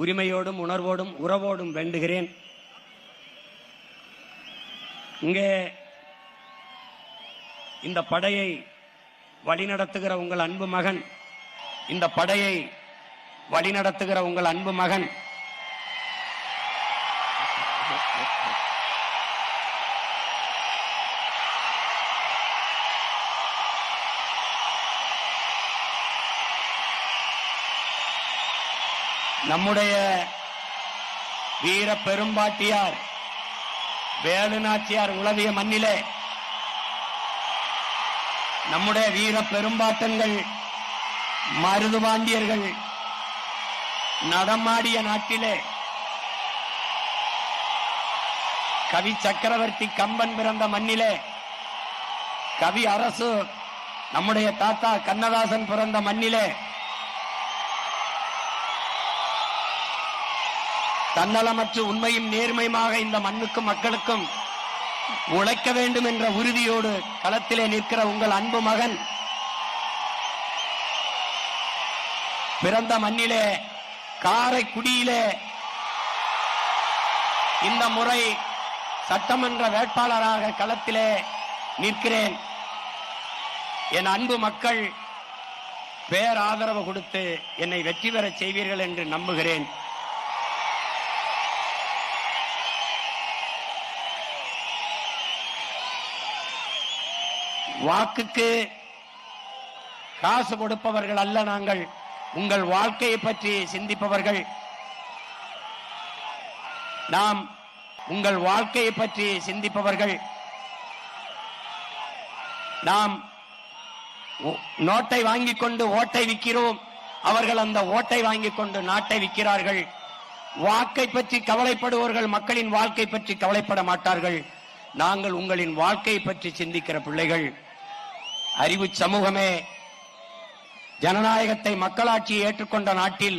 உரிமையோடும் உணர்வோடும் உறவோடும் வேண்டுகிறேன். இங்கே இந்த படையை வழிநடத்துகிற உங்கள் அன்பு மகன், இந்த படையை வழிநடத்துகிற உங்கள் அன்பு மகன் நம்முடைய வீர பெரும்பாட்டியார் வேலுநாச்சியார் உலவிய மண்ணிலே நம்முடைய வீர பெரும்பாட்டன்கள் மருதுபாண்டியர்கள் நடமாடிய நாட்டிலே கவி சக்கரவர்த்தி கம்பன் பிறந்த மண்ணிலே கவி அரசு நம்முடைய தாத்தா கண்ணதாசன் பிறந்த மண்ணிலே தன்னலமற்று உண்மையும் நேர்மையுமாக இந்த மண்ணுக்கும் மக்களுக்கும் உழைக்க வேண்டும் என்ற உறுதியோடு களத்திலே நிற்கிற உங்கள் அன்பு மகன் பிறந்த மண்ணிலே காரைக்குடியிலே இந்த முறை சட்டமன்ற வேட்பாளராக களத்திலே நிற்கிறேன். என் அன்பு மக்கள் பேராதரவு கொடுத்து என்னை வெற்றி பெறச் செய்வீர்கள் என்று நம்புகிறேன். வாக்குக்கு காசு கொடுப்பவர்கள் அல்ல நாங்கள். உங்கள் வாழ்க்கையை பற்றி சிந்திப்பவர்கள். நாம் உங்கள் வாழ்க்கையை பற்றி சிந்திப்பவர்கள். நாம் நோட்டை வாங்கிக் கொண்டு ஓட்டை விற்கிறோம். அவர்கள் அந்த ஓட்டை வாங்கிக் கொண்டு நாட்டை விற்கிறார்கள். வாக்கை பற்றி கவலைப்படுவர்கள் மக்களின் வாழ்க்கை பற்றி கவலைப்பட மாட்டார்கள். நாங்கள் உங்களின் வாழ்க்கையை பற்றி சிந்திக்கிற பிள்ளைகள். அறிவு சமூகமே, ஜனநாயகத்தை மக்களாட்சியை ஏற்றுக்கொண்ட நாட்டில்